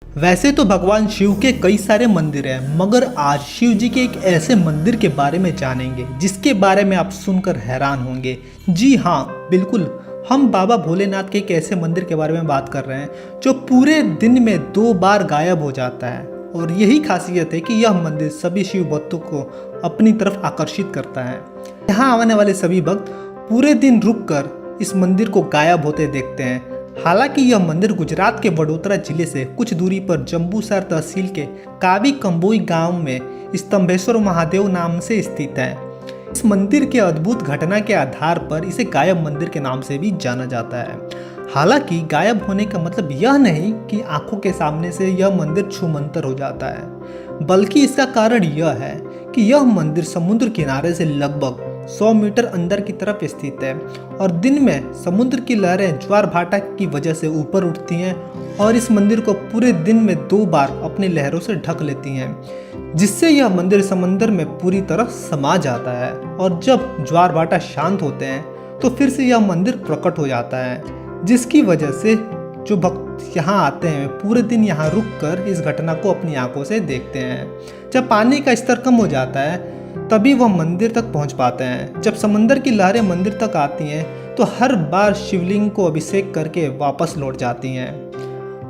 वैसे तो भगवान शिव के कई सारे मंदिर हैं, मगर आज शिव जी के एक ऐसे मंदिर के बारे में जानेंगे जिसके बारे में आप सुनकर हैरान होंगे। जी हाँ, बिल्कुल, हम बाबा भोलेनाथ के एक ऐसे मंदिर के बारे में बात कर रहे हैं जो पूरे दिन में 2 बार गायब हो जाता है। और यही खासियत है कि यह मंदिर सभी शिव भक्तों को अपनी तरफ आकर्षित करता है। यहाँ आने वाले सभी भक्त पूरे दिन रुककर इस मंदिर को गायब होते देखते हैं। हालांकि यह मंदिर गुजरात के वडोदरा जिले से कुछ दूरी पर जंबूसर तहसील के कावी कंबोई गांव में स्तंभेश्वर महादेव नाम से स्थित है। इस मंदिर के अद्भुत घटना के आधार पर इसे गायब मंदिर के नाम से भी जाना जाता है। हालांकि गायब होने का मतलब यह नहीं कि आंखों के सामने से यह मंदिर छूमंतर हो जाता है, बल्कि इसका कारण यह है कि यह मंदिर समुद्र किनारे से लगभग 100 मीटर अंदर की तरफ स्थित है और दिन में समुद्र की लहरें ज्वार भाटा की वजह से ऊपर उठती हैं और इस मंदिर को पूरे दिन में 2 बार अपनी लहरों से ढक लेती हैं, जिससे यह मंदिर समंदर में पूरी तरह समा जाता है। और जब ज्वार भाटा शांत होते हैं तो फिर से यह मंदिर प्रकट हो जाता है, जिसकी वजह से जो भक्त यहाँ आते हैं पूरे दिन यहाँ रुककर इस घटना को अपनी आंखों से देखते हैं। जब पानी का स्तर कम हो जाता है तभी वह मंदिर तक पहुंच पाते हैं। जब समंदर की लहरें मंदिर तक आती हैं तो हर बार शिवलिंग को अभिषेक करके वापस लौट जाती हैं।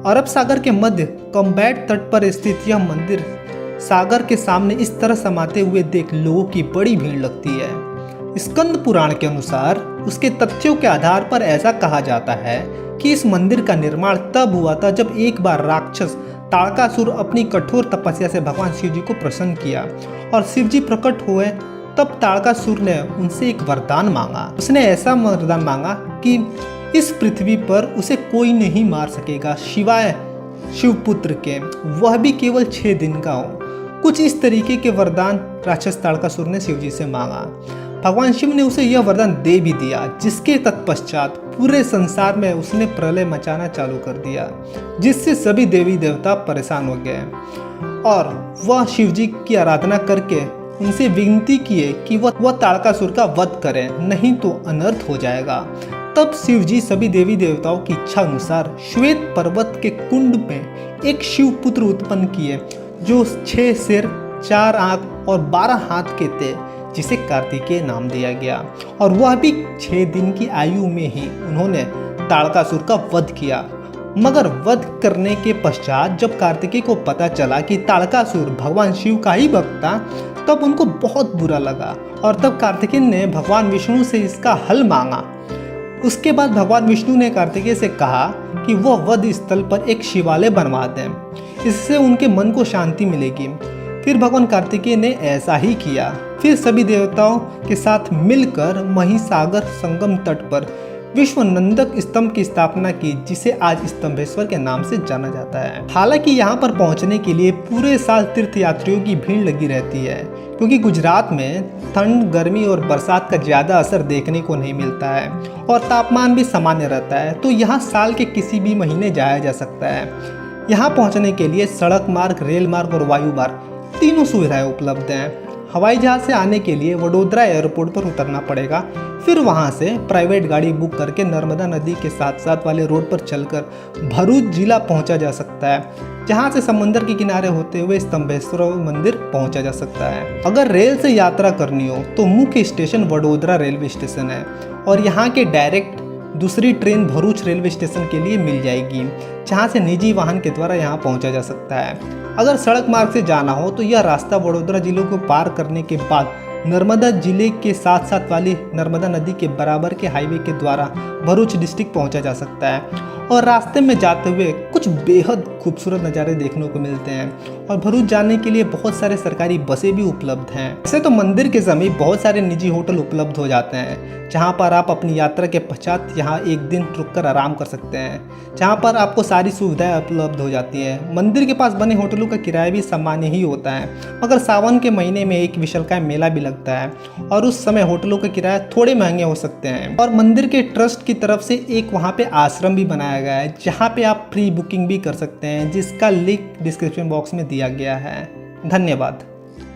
अरब सागर के मध्य कॉम्बैट तट पर स्थित यह मंदिर सागर के सामने इस तरह समाते हुए देख लोगों की बड़ी भीड़ लगती है। स्कंद पुराण के अनुसार उसके तथ्यों के आधार पर ऐसा कहा जाता है कि इस मंदिर का निर्माण तब हुआ था जब एक बार राक्षस ताड़कासुर अपनी कठोर तपस्या से भगवान शिव जी को प्रसन्न किया और शिव जी प्रकट हुए। तब ताड़कासुर ने उनसे एक वरदान मांगा। उसने ऐसा वरदान मांगा कि इस पृथ्वी पर उसे कोई नहीं मार सकेगा शिवाय शिवपुत्र के, वह भी केवल 6 दिन का हो। कुछ इस तरीके के वरदान राक्षस ताड़कासुर ने शिव जी से मांगा। भगवान शिव ने उसे यह वरदान दे भी दिया, जिसके तत्पश्चात पूरे संसार में उसने प्रलय मचाना चालू कर दिया, जिससे सभी देवी देवता परेशान हो गए और वह शिव जी की आराधना करके उनसे विनती किए कि वह ताड़कासुर का वध करें, नहीं तो अनर्थ हो जाएगा। तब शिव जी सभी देवी देवताओं की इच्छा अनुसार श्वेत पर्वत के कुंड में एक शिव पुत्र उत्पन्न किए, जो 6 सिर 4 आंख और 12 हाथ के थे, जिसे कार्तिकेय नाम दिया गया। और वह भी 6 दिन की आयु में ही उन्होंने ताड़कासुर का वध किया। मगर वध करने के पश्चात जब कार्तिकेय को पता चला कि ताड़कासुर भगवान शिव का ही भक्त था, तब उनको बहुत बुरा लगा और तब कार्तिकेय ने भगवान विष्णु से इसका हल मांगा। उसके बाद भगवान विष्णु ने कार्तिकेय से कहा कि वह वध स्थल पर एक शिवालय बनवा दें, इससे उनके मन को शांति मिलेगी। फिर भगवान कार्तिकेय ने ऐसा ही किया। फिर सभी देवताओं के साथ मिलकर महिसागर संगम तट पर विश्वनंदक स्तंभ की स्थापना की, जिसे आज स्तंभेश्वर के नाम से जाना जाता है। हालांकि यहाँ पर पहुँचने के लिए पूरे साल तीर्थयात्रियों की भीड़ लगी रहती है, क्योंकि गुजरात में ठंड, गर्मी और बरसात का ज़्यादा असर देखने को नहीं मिलता है और तापमान भी सामान्य रहता है, तो यहाँ साल के किसी भी महीने जाया जा सकता है। यहाँ पहुँचने के लिए सड़क मार्ग, रेल मार्ग और वायु मार्ग तीनों सुविधाएं उपलब्ध हैं। हवाई जहाज से आने के लिए वडोदरा एयरपोर्ट पर उतरना पड़ेगा, फिर वहां से प्राइवेट गाड़ी बुक करके नर्मदा नदी के साथ साथ वाले रोड पर चलकर भरूच जिला पहुंचा जा सकता है, जहां से समंदर के किनारे होते हुए स्तंभेश्वर मंदिर पहुंचा जा सकता है। अगर रेल से यात्रा करनी हो तो मुख्य स्टेशन वडोदरा रेलवे स्टेशन है और यहाँ के डायरेक्ट दूसरी ट्रेन भरूच रेलवे स्टेशन के लिए मिल जाएगी, जहां से निजी वाहन के द्वारा यहां पहुंचा जा सकता है। अगर सड़क मार्ग से जाना हो तो यह रास्ता वडोदरा जिले को पार करने के बाद नर्मदा जिले के साथ साथ वाली नर्मदा नदी के बराबर के हाईवे के द्वारा भरूच डिस्ट्रिक्ट पहुंचा जा सकता है और रास्ते में जाते हुए कुछ बेहद खूबसूरत नज़ारे देखने को मिलते हैं। और भरूच जाने के लिए बहुत सारे सरकारी बसें भी उपलब्ध हैं। वैसे तो मंदिर के समीप बहुत सारे निजी होटल उपलब्ध हो जाते हैं, जहां पर आप अपनी यात्रा के पश्चात यहां एक दिन रुककर आराम कर सकते हैं, जहां पर आपको सारी सुविधाएं उपलब्ध हो जाती हैं। मंदिर के पास बने होटलों का किराया भी सामान्य ही होता है, मगर सावन के महीने में एक विशालकाय मेला भी लगता है और उस समय होटलों का किराया थोड़े महंगे हो सकते हैं। और मंदिर के ट्रस्ट की तरफ से एक वहाँ पे आश्रम भी बनाया गया है, जहाँ पे आप प्री बुकिंग भी कर सकते हैं, जिसका लिंक डिस्क्रिप्शन बॉक्स में दिया गया है। धन्यवाद।